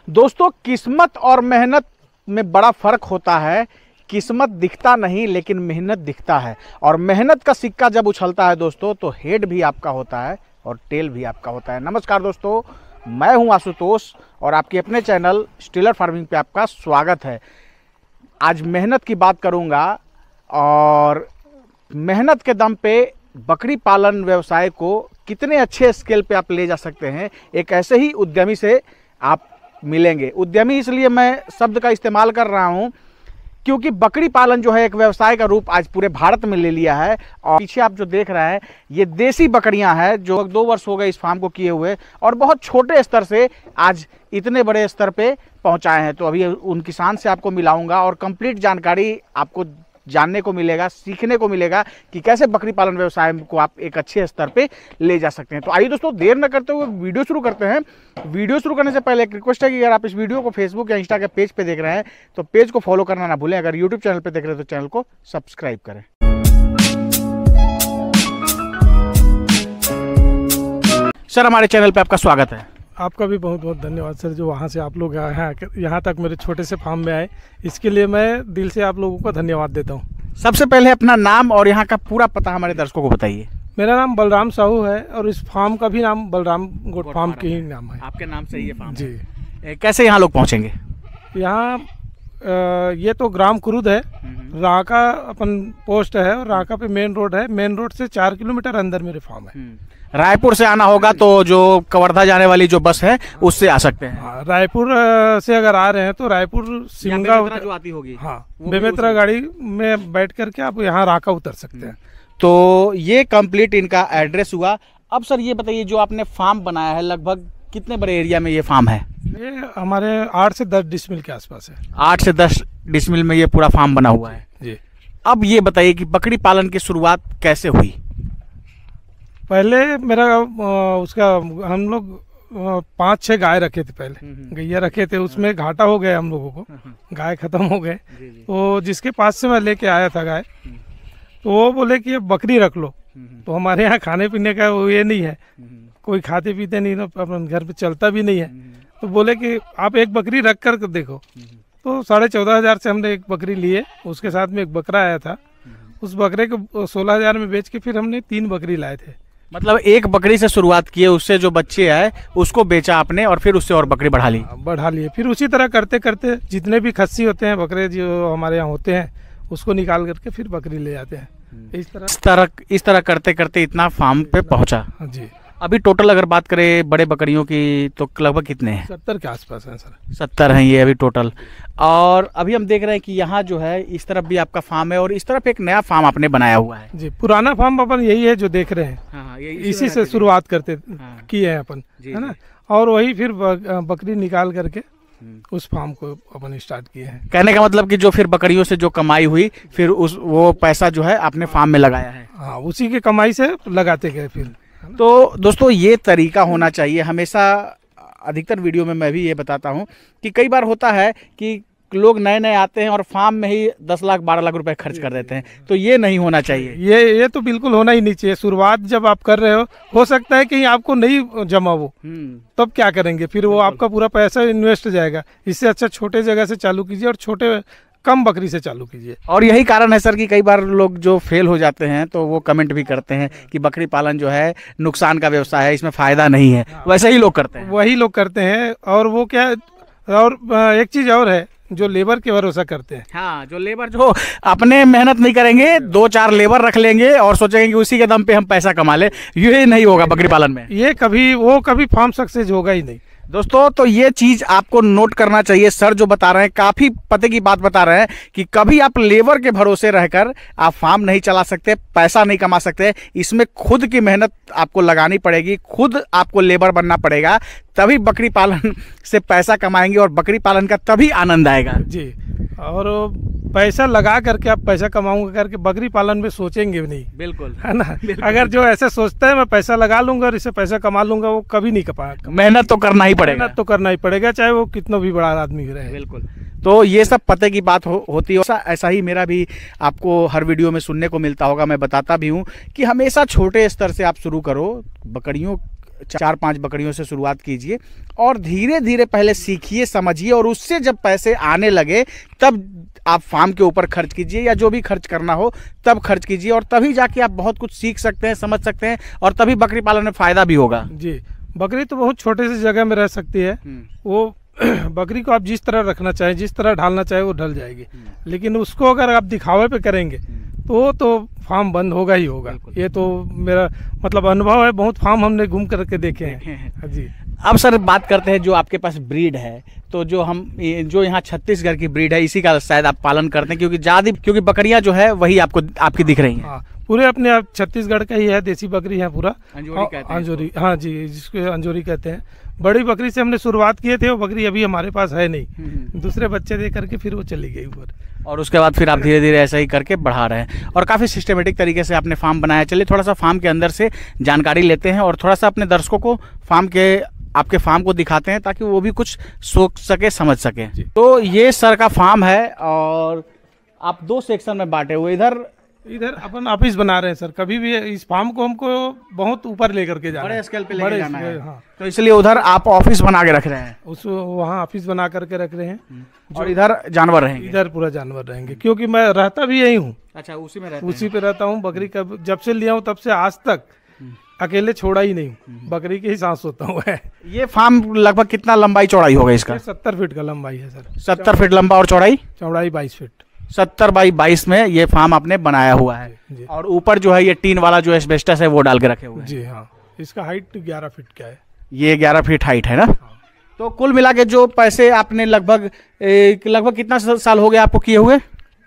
दोस्तों, किस्मत और मेहनत में बड़ा फर्क होता है। किस्मत दिखता नहीं लेकिन मेहनत दिखता है, और मेहनत का सिक्का जब उछलता है दोस्तों तो हेड भी आपका होता है और टेल भी आपका होता है। नमस्कार दोस्तों, मैं हूं आशुतोष और आपके अपने चैनल स्टीलर फार्मिंग पे आपका स्वागत है। आज मेहनत की बात करूंगा और मेहनत के दम पे बकरी पालन व्यवसाय को कितने अच्छे स्केल पे आप ले जा सकते हैं, एक ऐसे ही उद्यमी से आप मिलेंगे। उद्यमी इसलिए मैं शब्द का इस्तेमाल कर रहा हूं क्योंकि बकरी पालन जो है एक व्यवसाय का रूप आज पूरे भारत में ले लिया है। और पीछे आप जो देख रहे हैं ये देसी बकरियां हैं जो 2 वर्ष हो गए इस फार्म को किए हुए, और बहुत छोटे स्तर से आज इतने बड़े स्तर पे पहुंचाए हैं। तो अभी उन किसान से आपको मिलाऊंगा और कंप्लीट जानकारी आपको जानने को मिलेगा, सीखने को मिलेगा कि कैसे बकरी पालन व्यवसाय को आप एक अच्छे स्तर पे ले जा सकते हैं। तो आइए दोस्तों, देर न करते हुए वीडियो शुरू करते हैं। वीडियो शुरू करने से पहले एक रिक्वेस्ट है कि अगर आप इस वीडियो को फेसबुक या इंस्टा के पेज पे देख रहे हैं तो पेज को फॉलो करना ना भूलें। अगर यूट्यूब चैनल पे देख रहे हैं तो चैनल को सब्सक्राइब करें। सर, हमारे चैनल पे आपका स्वागत है। आपका भी बहुत बहुत धन्यवाद सर, जो वहाँ से आप लोग यहाँ तक मेरे छोटे से फार्म में आए, इसके लिए मैं दिल से आप लोगों को धन्यवाद देता हूँ। सबसे पहले अपना नाम और यहाँ का पूरा पता हमारे दर्शकों को बताइए। मेरा नाम बलराम साहू है और इस फार्म का भी नाम बलराम गोट फार्म के ही नाम है। आपके नाम से ये फार्म जी। कैसे यहाँ लोग पहुँचेंगे? यहाँ ये तो ग्राम कुरुद है, राका अपन पोस्ट है और राका पे मेन रोड है। मेन रोड से 4 किलोमीटर अंदर मेरे फार्म है। रायपुर से आना होगा तो जो कवर्धा जाने वाली जो बस है उससे आ सकते हैं। रायपुर से अगर आ रहे हैं तो रायपुर सिमगा जो आती होगी, हाँ, बेमेतरा गाड़ी में बैठ करके आप यहाँ राका उतर सकते हैं। तो ये कंप्लीट इनका एड्रेस हुआ। अब सर ये बताइए, जो आपने फार्म बनाया है लगभग कितने बड़े एरिया में ये फार्म है? ये हमारे 8 से 10 डिसमिल के आसपास है। 8 से 10 डिसमिल में ये पूरा फार्म बना हुआ है जी। अब ये बताइए कि बकरी पालन की शुरुआत कैसे हुई? पहले मेरा उसका हम लोग 5-6 गाय रखे थे, पहले गैया रखे थे, उसमें घाटा हो गया हम लोगों को, गाय खत्म हो गए। तो जिसके पास से मैं लेके आया था गाय, तो वो बोले कि ये बकरी रख लो। तो हमारे यहाँ खाने पीने का वो ये नहीं है, कोई खाते पीते नहीं, ना अपन घर पे चलता भी नहीं है। तो बोले कि आप एक बकरी रख कर देखो। तो 14,500 से हमने एक बकरी लिए, उसके साथ में एक बकरा आया था। उस बकरे को 16,000 में बेच के फिर हमने 3 बकरी लाए थे। मतलब एक बकरी से शुरुआत किए, उससे जो बच्चे आए उसको बेचा आपने और फिर उससे और बकरी बढ़ा लिए। फिर उसी तरह करते करते जितने भी खस्सी होते हैं बकरे जो हमारे यहाँ होते हैं उसको निकाल करके फिर बकरी ले जाते हैं। इस तरह करते करते इतना फार्म पे पहुंचा। जी। अभी टोटल अगर बात करें बड़े बकरियों की तो लगभग कितने हैं? 70 के आसपास हैं सर। 70 हैं ये अभी टोटल। और अभी हम देख रहे हैं कि यहाँ जो है इस तरफ भी आपका फार्म है और इस तरफ एक नया फार्म आपने बनाया हुआ है। जी, पुराना फार्म अपन यही है जो देख रहे हैं। हाँ, इसी से शुरुआत करते किए हैं अपन, है ना। और वही फिर बकरी निकाल करके उस फार्म को अपन स्टार्ट किए हैं। कहने का मतलब कि जो फिर बकरियों से जो कमाई हुई फिर वो पैसा जो है आपने फार्म में लगाया है। हाँ, उसी के कमाई से लगाते गए फिर। तो दोस्तों, ये तरीका होना चाहिए हमेशा। अधिकतर वीडियो में मैं भी ये बताता हूँ कि कई बार होता है कि लोग नए नए आते हैं और फार्म में ही 10 लाख 12 लाख रुपए खर्च कर देते हैं। तो ये नहीं होना चाहिए। ये तो बिल्कुल होना ही नहीं चाहिए। शुरुआत जब आप कर रहे हो सकता है कि आपको नहीं जमा वो, तब क्या करेंगे? फिर वो आपका पूरा पैसा इन्वेस्ट जाएगा। इससे अच्छा छोटे जगह से चालू कीजिए और छोटे कम बकरी से चालू कीजिए। और यही कारण है सर कि कई बार लोग जो फेल हो जाते हैं तो वो कमेंट भी करते हैं कि बकरी पालन जो है नुकसान का व्यवसाय है, इसमें फायदा नहीं है। वैसे ही लोग करते हैं। वही लोग करते हैं। और वो क्या, और एक चीज और है, जो लेबर के भरोसा करते हैं। हाँ, जो लेबर जो अपने मेहनत नहीं करेंगे, 2-4 लेबर रख लेंगे और सोचेंगे कि उसी के दम पे हम पैसा कमा ले, ये नहीं होगा बकरी पालन में। ये कभी फार्म सक्सेस होगा ही नहीं दोस्तों। तो ये चीज आपको नोट करना चाहिए। सर जो बता रहे हैं काफी पते की बात बता रहे हैं कि कभी आप लेबर के भरोसे रहकर आप फार्म नहीं चला सकते, पैसा नहीं कमा सकते। इसमें खुद की मेहनत आपको लगानी पड़ेगी, खुद आपको लेबर बनना पड़ेगा, तभी बकरी पालन से पैसा कमाएंगे और बकरी पालन का तभी आनंद आएगा। जी। और पैसा लगा करके आप पैसा कमाऊंगा करके बकरी पालन में सोचेंगे भी नहीं। बिल्कुल, है ना। अगर जो ऐसे सोचता है मैं पैसा लगा लूंगा और इससे पैसा कमा लूंगा, वो कभी नहीं कमा। मेहनत तो करना ही पड़ेगा। मेहनत तो करना ही पड़ेगा, चाहे वो कितना भी बड़ा आदमी रहे। बिल्कुल। तो ये सब पते की बात होती है। ऐसा ही मेरा भी आपको हर वीडियो में सुनने को मिलता होगा। मैं बताता भी हूँ कि हमेशा छोटे स्तर से आप शुरू करो। बकरियों 4-5 बकरियों से शुरुआत कीजिए और धीरे धीरे पहले सीखिए, समझिए, और उससे जब पैसे आने लगे तब आप फार्म के ऊपर खर्च कीजिए, या जो भी खर्च करना हो तब खर्च कीजिए, और तभी जाके आप बहुत कुछ सीख सकते हैं, समझ सकते हैं, और तभी बकरी पालन में फ़ायदा भी होगा। जी, बकरी तो बहुत छोटे से जगह में रह सकती है। वो बकरी को आप जिस तरह रखना चाहें, जिस तरह ढालना चाहे वो ढल जाएगी, लेकिन उसको अगर आप दिखावे पे करेंगे तो फार्म बंद होगा ही होगा। ये तो मेरा मतलब अनुभव है, बहुत फार्म हमने घूम करके देखे हैं। जी। अब सर बात करते हैं जो आपके पास ब्रीड है, तो जो यहाँ छत्तीसगढ़ की ब्रीड है इसी का शायद आप पालन करते हैं, क्योंकि बकरियां जो है वही आपकी दिख रही हैं। हाँ, पूरे अपने आप छत्तीसगढ़ का ही है, देसी बकरी है पूरा। अंजोरी कहते हैं। अंजोरी, हाँ जी, जिसको अंजोरी कहते हैं। बड़ी बकरी से हमने शुरुआत किए थे, वो बकरी अभी हमारे पास है नहीं, दूसरे बच्चे दे करके फिर वो चली गई ऊपर, और उसके बाद फिर आप धीरे धीरे ऐसा ही करके बढ़ा रहे हैं, और काफ़ी सिस्टमेटिक तरीके से आपने फार्म बनाया। चलिए थोड़ा सा फार्म के अंदर से जानकारी लेते हैं और थोड़ा सा अपने दर्शकों को आपके फार्म को दिखाते हैं, ताकि वो भी कुछ सोच सके, समझ सके। तो ये सर का फार्म है और आप 2 सेक्शन में बांटे हुए, इधर अपन ऑफिस बना रहे हैं सर। कभी भी इस फार्म को हमको बहुत ऊपर लेकर के जाना है, बड़े स्केल पे लेकर जाना है। हाँ। तो इसलिए उधर आप ऑफिस बना के रख रहे हैं, वहाँ ऑफिस बना करके रख रहे हैं, और इधर जानवर रहेंगे। इधर पूरा जानवर रहेंगे, क्योंकि मैं रहता भी यही हूँ। अच्छा, उसी पे रहता हूँ। बकरी का जब से लिया हूँ तब से आज तक अकेले छोड़ा ही नहीं, बकरी के ही सांस होता हुआ है। ये फार्म लगभग कितना लंबाई चौड़ाई होगा इसका? 70 फीट का लंबाई है सर। 70 फीट लंबा और चौड़ाई 22 फीट। 70 बाई 22 में ये फार्म आपने बनाया हुआ है। जी। और ऊपर जो है ये टीन वाला जो एस्बेस्टस है वो डाल के रखे हुए हैं। जी हाँ, इसका हाइट 11 फीट का है। ये 11 फीट हाइट है ना? हाँ। तो कुल मिला के जो पैसे आपने लगभग कितना साल हो गया आपको किए हुए?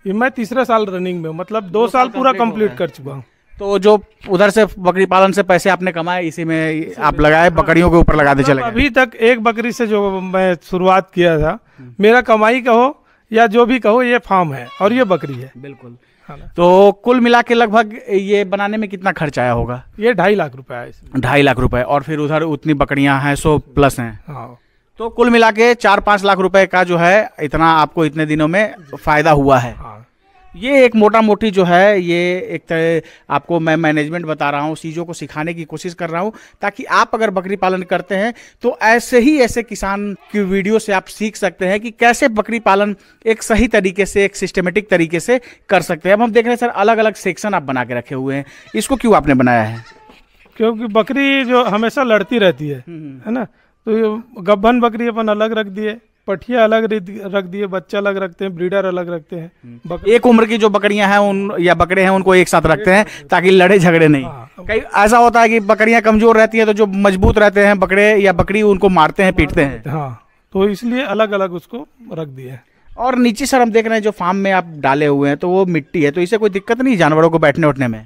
ये मैं तीसरा साल रनिंग में, मतलब 2 साल पूरा कंप्लीट कर चुका हूँ। तो जो उधर से बकरी पालन से पैसे आपने कमाए, इसी में आप लगाए, बकरियों के ऊपर लगाते चले गए? अभी तक एक बकरी से जो मैं शुरुआत किया था, मेरा कमाई कहो या जो भी कहो, ये फार्म है और ये बकरी है। बिल्कुल। तो कुल मिला के लगभग ये बनाने में कितना खर्च आया होगा? ये 2.5 लाख रुपए है इसमें। 2.5 लाख रुपए, और फिर उधर उतनी बकरियां हैं 100 प्लस हैं। हाँ। तो कुल मिला के 4-5 लाख रुपए का जो है इतना आपको इतने दिनों में फायदा हुआ है। हाँ। ये एक मोटा मोटी जो है, ये एक तरह आपको मैं मैनेजमेंट बता रहा हूँ, चीज़ों को सिखाने की कोशिश कर रहा हूँ, ताकि आप अगर बकरी पालन करते हैं तो ऐसे किसान की वीडियो से आप सीख सकते हैं कि कैसे बकरी पालन एक सही तरीके से, एक सिस्टमेटिक तरीके से कर सकते हैं। अब हम देख रहे हैं सर, अलग अलग सेक्शन आप बना के रखे हुए हैं, इसको क्यों आपने बनाया है? क्योंकि बकरी जो हमेशा लड़ती रहती है ना, तो गब्बन बकरी अपन अलग रख दिए, पठिया अलग रख दिए, बच्चा अलग रखते हैं, ब्रीडर अलग रखते हैं। एक उम्र की जो बकरियां हैं या बकरे हैं उनको एक साथ रखते हैं ताकि लड़े झगड़े नहीं। कई ऐसा होता है कि बकरियां कमजोर रहती हैं, तो जो मजबूत रहते हैं बकरे या बकरी उनको मारते हैं, पीटते हैं। हाँ, तो इसलिए अलग अलग उसको रख दिए। और नीचे सर हम देख रहे हैं जो फार्म में आप डाले हुए हैं, तो वो मिट्टी है, तो इससे कोई दिक्कत नहीं जानवरों को बैठने उठने में?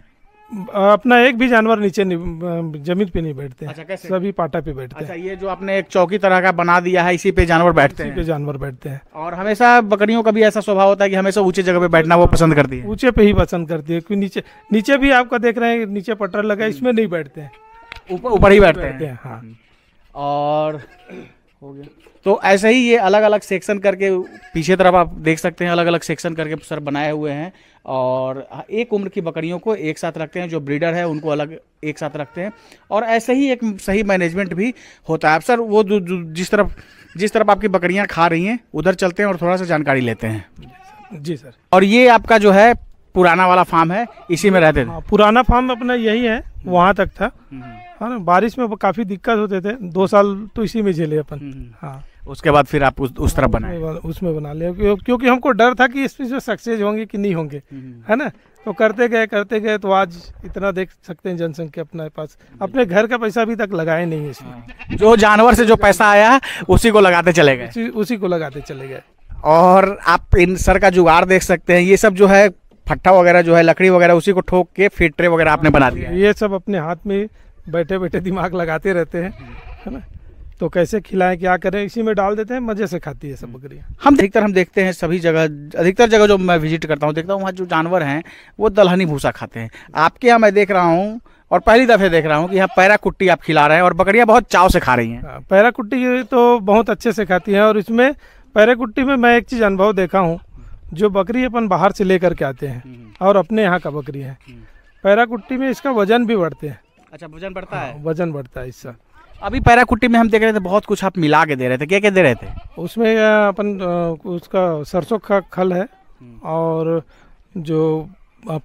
अपना एक भी जानवर नीचे जमीन पे नहीं बैठते हैं। अच्छा, कैसे? सभी पाटा पे बैठते हैं। अच्छा, ये जो आपने एक चौकी तरह का बना दिया है, इसी पे जानवर बैठते हैं? इसी पे जानवर बैठते हैं। और हमेशा बकरियों का भी ऐसा स्वभाव होता है कि हमेशा ऊंची जगह पे बैठना वो पसंद करती है? ऊंचे पे ही पसंद करती है, क्योंकि नीचे भी आपका देख रहे हैं, नीचे पटर लगा है, इसमें नहीं बैठते हैं, ऊपर ही बैठते हैं। हाँ। और हो गया, तो ऐसे ही ये अलग अलग सेक्शन करके पीछे तरफ आप देख सकते हैं, अलग अलग सेक्शन करके सर बनाए हुए हैं। और एक उम्र की बकरियों को एक साथ रखते हैं, जो ब्रीडर है उनको अलग एक साथ रखते हैं, और ऐसे ही एक सही मैनेजमेंट भी होता है। अब सर वो जिस तरफ आपकी बकरियां खा रही हैं उधर चलते हैं और थोड़ा सा जानकारी लेते हैं। जी सर। और ये आपका जो है पुराना वाला फार्म है, इसी में रहते थे? हाँ, पुराना फार्म अपना यही है, वहाँ तक था। हाँ ना, बारिश में काफ़ी दिक्कत होते थे, 2 साल तो इसी में झेले अपन। हाँ, उसके बाद फिर आप उस तरफ बनाए? उसमें बना लिया, क्योंकि हमको डर था कि इसमें सक्सेस होंगे कि नहीं होंगे, है ना। तो करते गए तो आज इतना देख सकते हैं जनसंख्या अपने पास। अपने घर का पैसा अभी तक लगाए नहीं है इसमें। जो जानवर से जो पैसा आया उसी को लगाते चले गए? उसी को लगाते चले गए। और आप इन सर का जुगाड़ देख सकते हैं, ये सब जो है फट्टा वगैरह जो है, लकड़ी वगैरह, उसी को ठोक के फिर ट्रे वगैरह आपने बना दिया। ये सब अपने हाथ में बैठे बैठे दिमाग लगाते रहते हैं, है ना। तो कैसे खिलाएं, क्या करें, इसी में डाल देते हैं, मजे से खाती है सब बकरियां। हम देखते हैं सभी जगह, अधिकतर जगह जो मैं विजिट करता हूँ देखता हूँ वहाँ जो जानवर हैं वो दलहनी भूसा खाते हैं। आपके यहाँ मैं देख रहा हूँ, और पहली दफ़े देख रहा हूँ कि यहाँ पैरा कुट्टी आप खिला रहे हैं, और बकरियाँ बहुत चाव से खा रही हैं। पैरा कुट्टी तो बहुत अच्छे से खाती हैं, और इसमें पैरा कुट्टी में मैं एक चीज़ अनुभव देखा हूँ, जो बकरी अपन बाहर से लेकर के आते हैं और अपने यहाँ का बकरी है, पैरा कुट्टी में इसका वजन भी बढ़ते हैं। अच्छा, वजन बढ़ता है? वजन बढ़ता है इससे। अभी पैरा कुट्टी में हम देख रहे थे बहुत कुछ आप मिला के दे रहे थे, क्या क्या दे रहे थे? उसमें अपन उसका सरसों का खल है और जो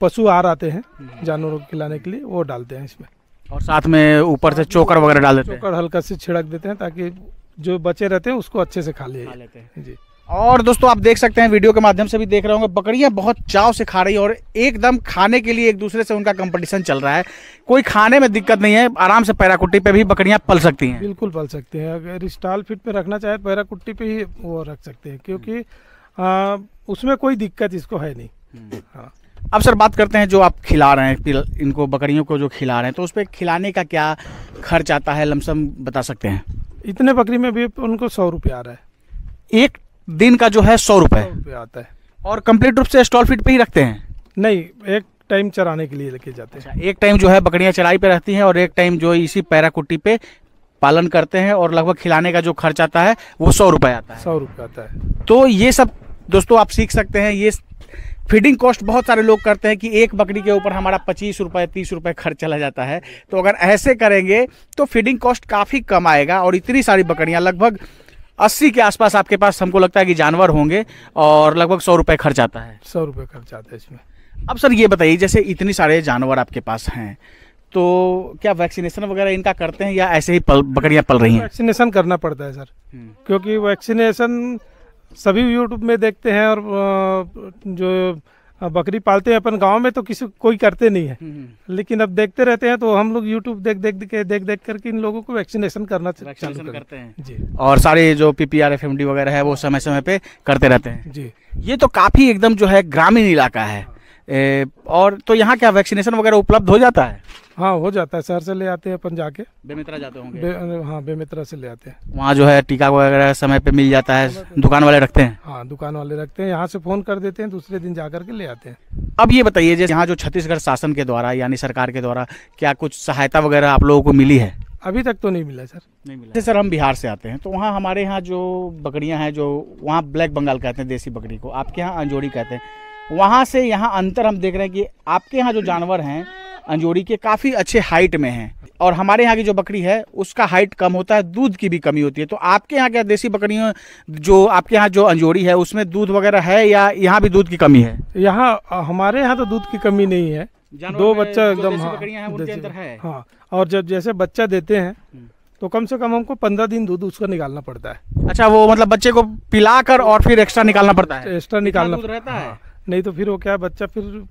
पशु आहार आते हैं जानवरों को खिलाने के लिए वो डालते हैं इसमें, और साथ में ऊपर से चोकर वगैरह डाल देते हैं। चोकर हल्का से छिड़क देते हैं ताकि जो बचे रहते हैं उसको अच्छे से खा लेते हैं जी। और दोस्तों आप देख सकते हैं, वीडियो के माध्यम से भी देख रहे होंगे, बकरियां बहुत चाव से खा रही है और एकदम खाने के लिए एक दूसरे से उनका कंपटीशन चल रहा है। कोई खाने में दिक्कत नहीं है, आराम से पैरा कुट्टी पे भी बकरियां पल सकती हैं। बिल्कुल पल सकते हैं, अगर स्टॉल फिट पे रखना चाहे पैरा कुट्टी पे ही वो रख सकते हैं, क्योंकि उसमें कोई दिक्कत इसको है नहीं। हाँ। अब सर बात करते हैं जो आप खिला रहे हैं इनको, बकरियों को जो खिला रहे हैं, तो उस पर खिलाने का क्या खर्च आता है, लमसम बता सकते हैं? इतने बकरी में भी उनको 100 रुपये आ रहा है, एक दिन का जो है 100 रुपये आता है। और कंप्लीट रूप से स्टॉल फीड पे ही रखते हैं? नहीं, एक टाइम चराने के लिए लेके जाते हैं। एक टाइम जो है बकरियां चराई पे रहती हैं और एक टाइम जो इसी पैरा कुट्टी पे पालन करते हैं, और लगभग खिलाने का जो खर्च आता है वो 100 रुपये आता है। 100 रुपये आता है। तो ये सब दोस्तों आप सीख सकते हैं। ये फीडिंग कॉस्ट बहुत सारे लोग करते हैं कि एक बकरी के ऊपर हमारा 25 रुपये 30 रुपये खर्च चला जाता है, तो अगर ऐसे करेंगे तो फीडिंग कॉस्ट काफ़ी कम आएगा। और इतनी सारी बकरियां, लगभग 80 के आसपास आपके पास हमको लगता है कि जानवर होंगे, और लगभग 100 रुपये खर्च आता है। 100 रुपये खर्च आता है इसमें। अब सर ये बताइए, जैसे इतनी सारे जानवर आपके पास हैं, तो क्या वैक्सीनेशन वगैरह इनका करते हैं या ऐसे ही बकरियां पल रही हैं? वैक्सीनेशन करना पड़ता है सर, क्योंकि वैक्सीनेशन सभी यूट्यूब में देखते हैं, और जो बकरी पालते हैं अपन गांव में तो कोई करते नहीं है, लेकिन अब देखते रहते हैं तो हम लोग यूट्यूब देख करके इन लोगों को वैक्सीनेशन करते हैं जी। और सारे जो PPR FMD वगैरह है वो समय समय पे करते रहते हैं जी। ये तो काफ़ी एकदम जो है ग्रामीण इलाका है, और तो यहाँ क्या वैक्सीनेशन वगैरह उपलब्ध हो जाता है? हाँ, हो जाता है, शहर से ले आते हैं अपन जाके। बेमित्रा जाते होंगे? हाँ, बेमित्रा से ले आते हैं। वहाँ जो है टीका वगैरह समय पे मिल जाता है, दुकान वाले रखते हैं? हाँ, दुकान वाले रखते हैं, यहाँ से फ़ोन कर देते हैं, दूसरे दिन जा करके ले आते हैं। अब ये बताइए, जैसे यहाँ जो छत्तीसगढ़ शासन के द्वारा यानी सरकार के द्वारा क्या कुछ सहायता वगैरह आप लोगों को मिली है? अभी तक तो नहीं मिला सर। नहीं मिला। जैसे सर हम बिहार से आते हैं, तो वहाँ हमारे यहाँ जो बकरियाँ हैं, जो वहाँ ब्लैक बंगाल कहते हैं देसी बकरी को, आपके यहाँ अंजोड़ी कहते हैं, वहाँ से यहाँ अंतर हम देख रहे हैं कि आपके यहाँ जो जानवर हैं अंजोड़ी के काफ़ी अच्छे हाइट में हैं, और हमारे यहाँ की जो बकरी है उसका हाइट कम होता है, दूध की भी कमी होती है। तो आपके यहाँ क्या देसी बकरियों, जो आपके यहाँ जो अंजोड़ी है उसमें दूध वगैरह है या यहाँ भी दूध की कमी है? यहाँ हमारे यहाँ तो दूध की कमी नहीं है, 2 बच्चा एकदम। हाँ, और जब जैसे बच्चा देते हैं तो कम से कम हमको 15 दिन दूध उसका निकालना पड़ता है। अच्छा, वो मतलब बच्चे को पिलाकर और फिर एक्स्ट्रा निकालना पड़ता है? एक्स्ट्रा निकालना रहता है। हाँ, नहीं तो फिर वो क्या बच्चा फिर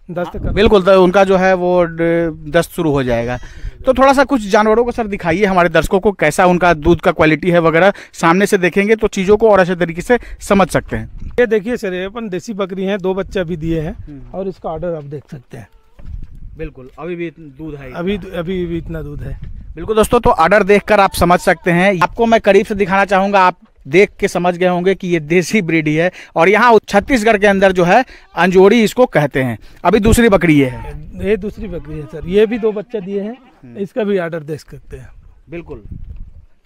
दस्त कर। बिल्कुल, तो उनका जो है वो दस्त शुरू हो जाएगा। तो थोड़ा सा कुछ जानवरों को सर दिखाइए हमारे दर्शकों को, कैसा उनका दूध का क्वालिटी है वगैरह, सामने से देखेंगे तो चीज़ों को और अच्छे तरीके से समझ सकते हैं। ये देखिए सर, ये अपन देसी बकरी हैं, 2 बच्चा भी दिए हैं, और इसका ऑर्डर आप देख सकते हैं। बिल्कुल, अभी भी दूध है, अभी भी इतना दूध है। बिल्कुल दोस्तों, तो ऑर्डर देखकर आप समझ सकते हैं। आपको मैं करीब से दिखाना चाहूँगा, आप देख के समझ गए होंगे कि ये देसी ब्रीड ही है, और यहाँ छत्तीसगढ़ के अंदर जो है अंजोड़ी इसको कहते हैं। अभी दूसरी बकरी ये है? ये दूसरी बकरी है सर, ये भी 2 बच्चे दिए हैं, इसका भी ऑर्डर देख सकते हैं। बिल्कुल,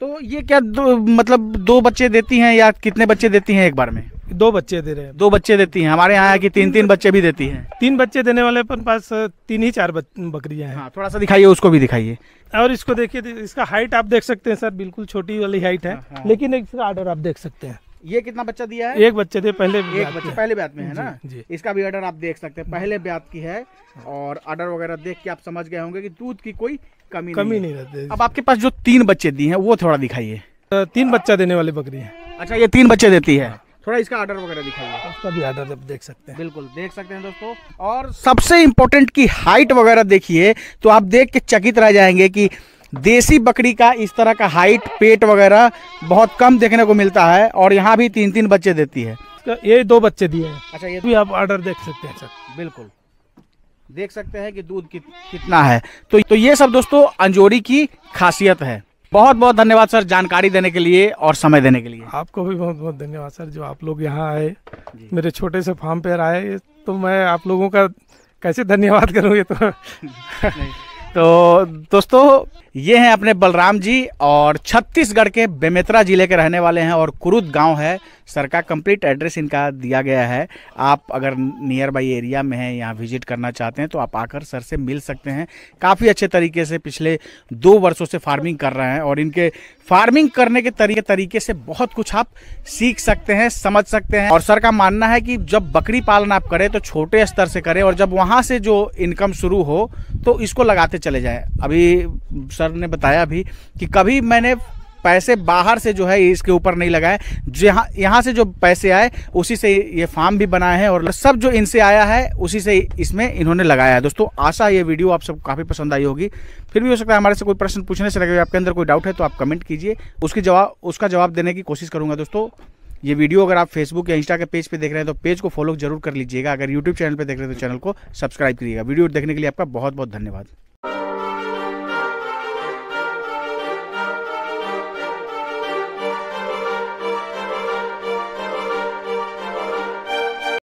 तो ये क्या मतलब 2 बच्चे देती हैं या कितने बच्चे देती हैं एक बार में? 2 बच्चे दे रहे हैं। 2 बच्चे देती हैं। हमारे यहाँ की 3-3 बच्चे भी देती हैं। 3 बच्चे देने वाले अपन पास 3 ही 4 बकरियां हैं। हाँ, थोड़ा सा दिखाइए, उसको भी दिखाइए। और इसको देखिए, इसका हाइट आप देख सकते हैं सर, बिल्कुल छोटी वाली हाइट है। हाँ। लेकिन इसका ऑर्डर आप देख सकते हैं। ये कितना बच्चा दिया है? 1 बच्चे दिए, पहले एक बच्चा पहले ब्यात में है ना जी। इसका भी ऑर्डर आप देख सकते हैं, पहले ब्यात की है, और ऑर्डर वगैरह देख के आप समझ गए होंगे कि दूध की कोई कमी नहीं रहती। अब आपके पास जो 3 बच्चे दिए हैं वो थोड़ा दिखाइए। 3 बच्चा देने वाली बकरी है। अच्छा, ये 3 बच्चे देती है। थोड़ा इसका ऑर्डर वगैरह दिखाइए। उसका भी ऑर्डर आप देख सकते हैं। बिल्कुल देख सकते हैं दोस्तों। और सबसे इम्पोर्टेंट की हाइट वगैरह देखिए, तो आप देख के चकित रह जाएंगे कि देसी बकरी का इस तरह का हाइट, पेट वगैरह बहुत कम देखने को मिलता है, और यहाँ भी 3-3 बच्चे देती है। ये 2 बच्चे दिए हैं। अच्छा, ये भी आप ऑर्डर देख सकते हैं सर। बिल्कुल देख सकते हैं कि दूध कितना है। तो ये सब दोस्तों अंजोड़ी की खासियत है। बहुत बहुत धन्यवाद सर जानकारी देने के लिए और समय देने के लिए। आपको भी बहुत बहुत धन्यवाद सर, जो आप लोग यहाँ आए, मेरे छोटे से फार्म पे आए, तो मैं आप लोगों का कैसे धन्यवाद करूँ, ये तो तो दोस्तों ये हैं अपने बलराम जी और छत्तीसगढ़ के बेमेतरा जिले के रहने वाले हैं और कुरुद गांव है सर का। कंप्लीट एड्रेस इनका दिया गया है। आप अगर नियर बाई एरिया में हैं, यहाँ विजिट करना चाहते हैं तो आप आकर सर से मिल सकते हैं। काफ़ी अच्छे तरीके से पिछले 2 वर्षों से फार्मिंग कर रहे हैं और इनके फार्मिंग करने के तरीके से बहुत कुछ आप सीख सकते हैं, समझ सकते हैं। और सर का मानना है कि जब बकरी पालन आप करें तो छोटे स्तर से करें और जब वहाँ से जो इनकम शुरू हो तो इसको लगाते चले जाएं। अभी सर ने बताया भी कि कभी मैंने पैसे बाहर से जो है इसके ऊपर नहीं लगाए, यहाँ से जो पैसे आए उसी से ये फार्म भी बनाए हैं और सब जो इनसे आया है उसी से इसमें इन्होंने लगाया है। दोस्तों आशा ये वीडियो आप सबको काफ़ी पसंद आई होगी। फिर भी हो सकता है हमारे से कोई प्रश्न पूछने से लगे, आपके अंदर कोई डाउट है तो आप कमेंट कीजिए, उसका जवाब देने की कोशिश करूँगा। दोस्तों ये वीडियो अगर आप फेसबुक या इंस्टा के पेज पे देख रहे हैं तो पेज को फॉलो जरूर कर लीजिएगा। अगर यूट्यूब चैनल पे देख रहे हैं तो चैनल को सब्सक्राइब करिएगा। वीडियो देखने के लिए आपका बहुत बहुत धन्यवाद।